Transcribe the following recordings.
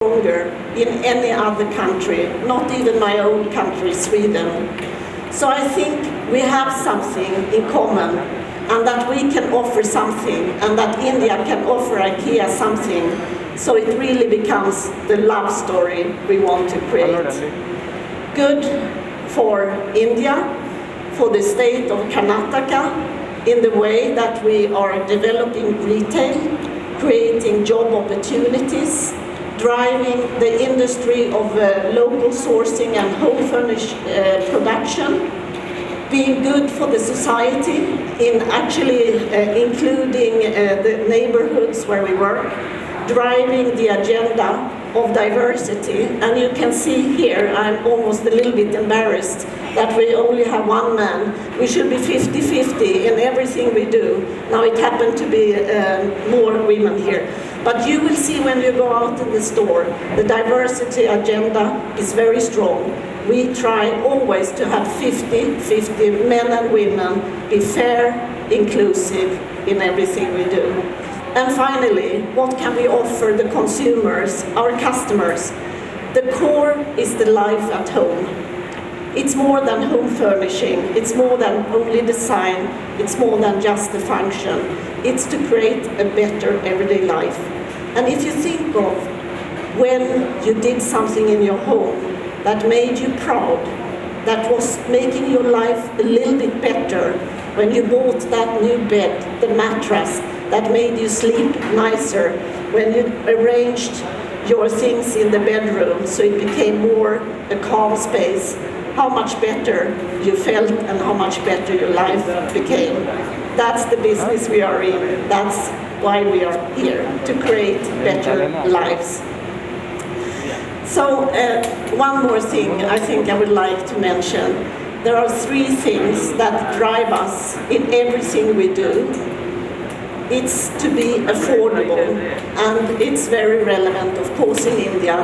stronger in any other country, not even my own country, Sweden. So I think we have something in common, and that we can offer something, and that India can offer IKEA something, so it really becomes the love story we want to create. Good for India, for the state of Karnataka, in the way that we are developing retail, creating job opportunities, driving the industry of local sourcing and home furnish production, being good for the society in actually including the neighborhoods where we work, driving the agenda of diversity. And you can see here, I'm almost a little bit embarrassed that we only have one man. We should be 50-50 in everything we do. Now it happened to be more women here. But you will see when you go out in the store, the diversity agenda is very strong. We try always to have 50-50 men and women, be fair, inclusive in everything we do. And finally, what can we offer the consumers, our customers? The core is the life at home. It's more than home furnishing, it's more than only design, it's more than just the function. It's to create a better everyday life. And if you think of when you did something in your home that made you proud, that was making your life a little bit better, when you bought that new bed, the mattress, that made you sleep nicer, when you arranged your things in the bedroom so it became more a calm space, how much better you felt and how much better your life became. That's the business we are in. That's why we are here, to create better lives. So one more thing I think I would like to mention. There are three things that drive us in everything we do. It's to be affordable, and it's very relevant, of course, in India.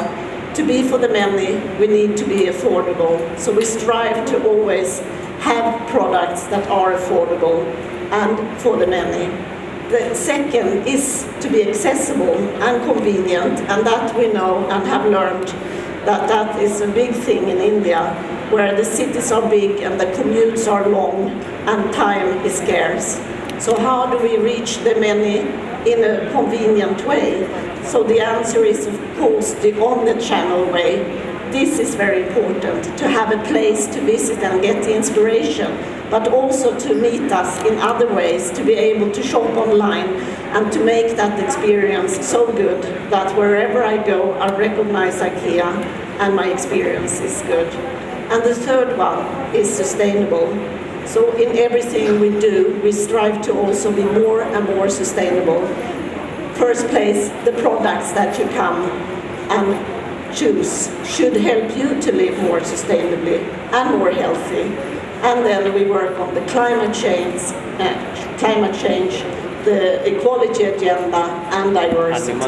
To be for the many, we need to be affordable. So we strive to always have products that are affordable and for the many. The second is to be accessible and convenient, and that we know and have learned that that is a big thing in India, where the cities are big and the commutes are long and time is scarce. So how do we reach the many in a convenient way? So the answer is, of course, the on-the-channel way. This is very important, to have a place to visit and get the inspiration, but also to meet us in other ways, to be able to shop online and to make that experience so good that wherever I go, I recognize IKEA and my experience is good. And the third one is sustainable. So in everything we do, we strive to also be more and more sustainable. First place, the products that you come and choose should help you to live more sustainably and more healthy. And then we work on the climate change, the equality agenda, and diversity.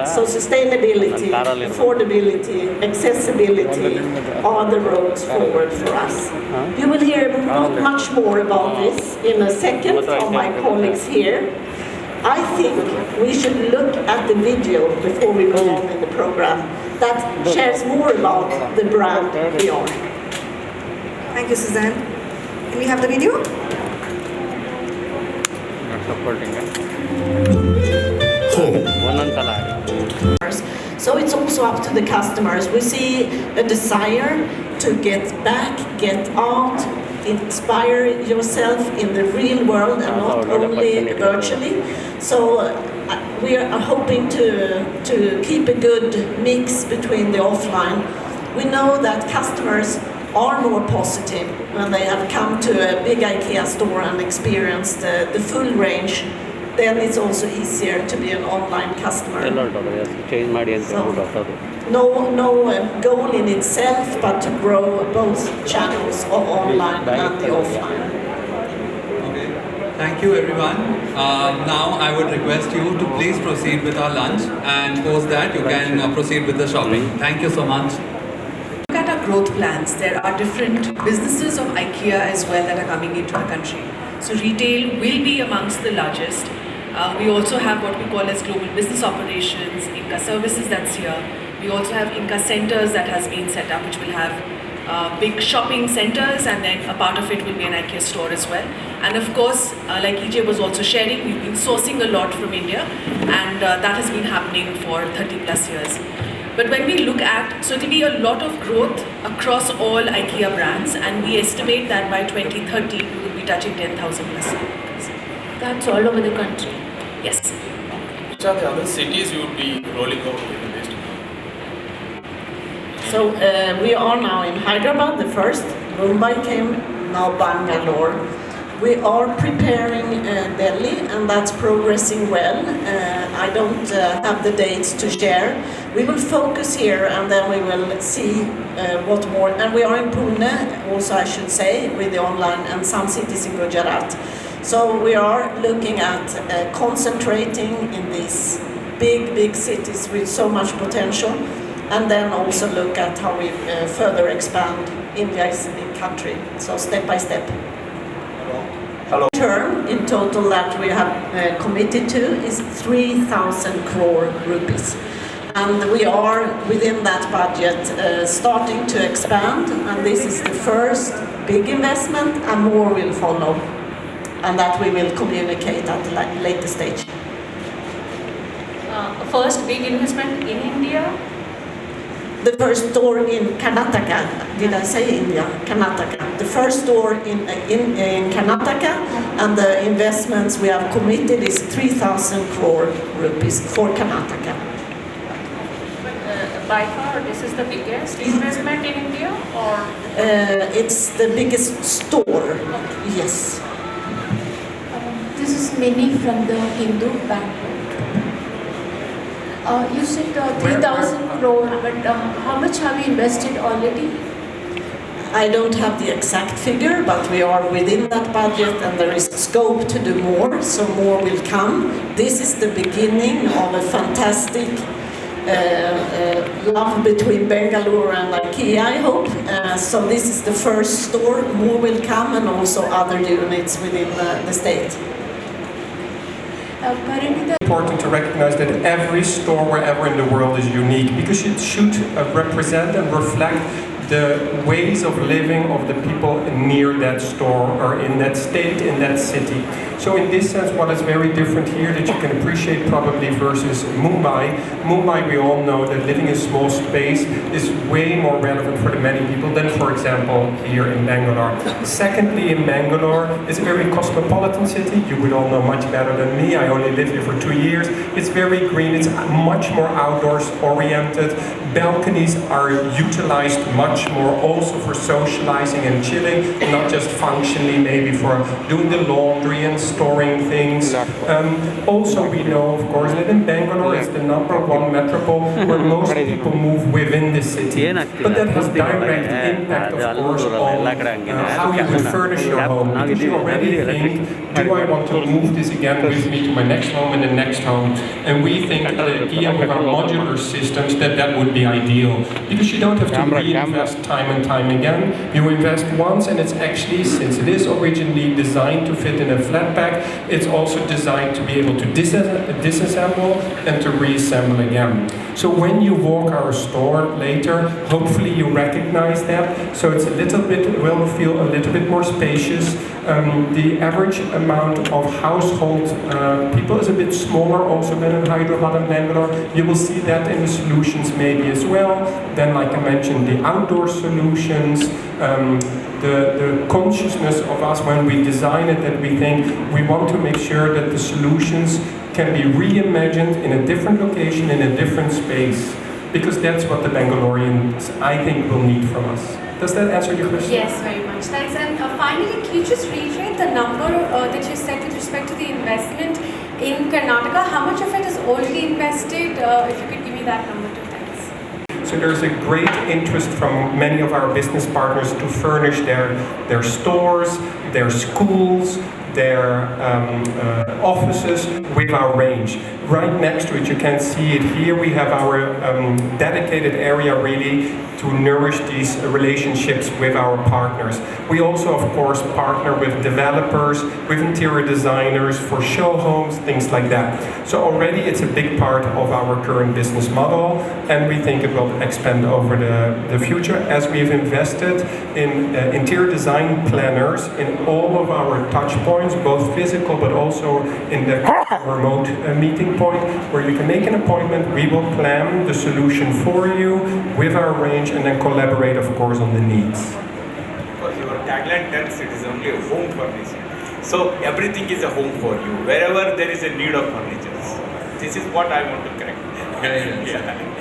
So sustainability, affordability, accessibility are the roads forward for us. You will hear much more about this in a second from my colleagues here. I think we should look at the video before we go on in the program that shares more about the brand we are. Thank you, Suzanne. Can we have the video? So it's also up to the customers. We see a desire to get back, get out, inspire yourself in the real world and not only virtually. So we are hoping to keep a good mix between the offline. We know that customers are more positive when they have come to a big IKEA store and experienced the full range. Then it's also easier to be an online customer. So, no goal in itself, but to grow both channels of online and the offline. Okay, thank you everyone. Now I would request you to please proceed with our lunch, and post that you can proceed with the shopping. Thank you so much. Look at our growth plans. There are different businesses of IKEA as well that are coming into the country. So retail will be amongst the largest. We also have what we call as global business operations, Inca services that's here. We also have Inca centers that has been set up, which will have big shopping centers, and then a part of it will be an IKEA store as well. And of course, like EJ was also sharing, we've been sourcing a lot from India, and that has been happening for 30 plus years. But when we look at, so it will be a lot of growth across all IKEA brands, and we estimate that by 2030 we will be touching 10,000 plus. That's all over the country. Yes. Which are the other cities you would be rolling out in the days to come? So we are now in Hyderabad, the first. Mumbai came, now Bangalore. We are preparing Delhi, and that's progressing well. I don't have the dates to share. We will focus here, and then we will see what more. And we are in Pune, also I should say, with the online, and some cities in Gujarat. So we are looking at concentrating in these big cities with so much potential, and then also look at how we further expand. India is a big country, so step by step. Hello. Term in total that we have committed to is 3,000 crore rupees. And we are within that budget starting to expand, and this is the first big investment, and more will follow, and that we will communicate at a later stage. First big investment in India. The first store in Karnataka, did I say India? Karnataka. The first store in Karnataka, and the investments we have committed is 3,000 crore rupees for Karnataka. But by far, this is the biggest investment in India, or? It's the biggest store, yes. This is Minnie from the Hindu Bank. You said 3,000 crore, but how much have you invested already? I don't have the exact figure, but we are within that budget, and there is scope to do more, so more will come. This is the beginning of a fantastic love between Bengaluru and IKEA, I hope. So this is the first store, more will come, and also other units within the state. Important to recognize that every store wherever in the world is unique, because it should represent and reflect the ways of living of the people near that store or in that state, in that city. So in this sense, what is very different here that you can appreciate probably versus Mumbai. Mumbai, we all know that living in small space is way more relevant for the many people than, for example, here in Bangalore. Secondly, in Bangalore, it's a very cosmopolitan city. You would all know much better than me. I only lived here for 2 years. It's very green. It's much more outdoors oriented. Balconies are utilized much more also for socializing and chilling, not just functionally maybe for doing the laundry and storing things. Also we know, of course, that in Bangalore it's the #1 metropole where most people move within the city. But that has direct impact, of course, on how you would furnish your home. Because you already think, do I want to move this again with me to my next home and the next home? And we think that IKEA with our modular systems that would be ideal. Because you don't have to reinvest time and time again. You invest once, and it's actually, since it is originally designed to fit in a flat pack, it's also designed to be able to disassemble and to reassemble again. So when you walk our store later, hopefully you recognize that. So it's a little bit, will feel a little bit more spacious. The average amount of household people is a bit smaller also than in Hyderabad and Bengaluru. You will see that in the solutions maybe as well. Then, like I mentioned, the outdoor solutions, the consciousness of us when we design it, that we think we want to make sure that the solutions can be reimagined in a different location, in a different space. Because that's what the Bangaloreans, I think, will need from us. Does that answer your question? Yes, very much. Thanks. And finally, can you just reiterate the number that you said with respect to the investment in Karnataka? How much of it is already invested? If you could give me that number too, thanks. So there's a great interest from many of our business partners to furnish their stores, their schools, their offices with our range. Right next to it, you can see it here, we have our dedicated area really to nourish these relationships with our partners. We also, of course, partner with developers, with interior designers for show homes, things like that. So already it's a big part of our current business model, and we think it will expand over the future as we've invested in interior design planners in all of our touch points, both physical but also in the remote meeting point, where you can make an appointment, we will plan the solution for you with our range and then collaborate, of course, on the needs. Because your tagline tells it is only a home furniture. So everything is a home for you, wherever there is a need of furniture. This is what I want to correct. Very nice. Yeah.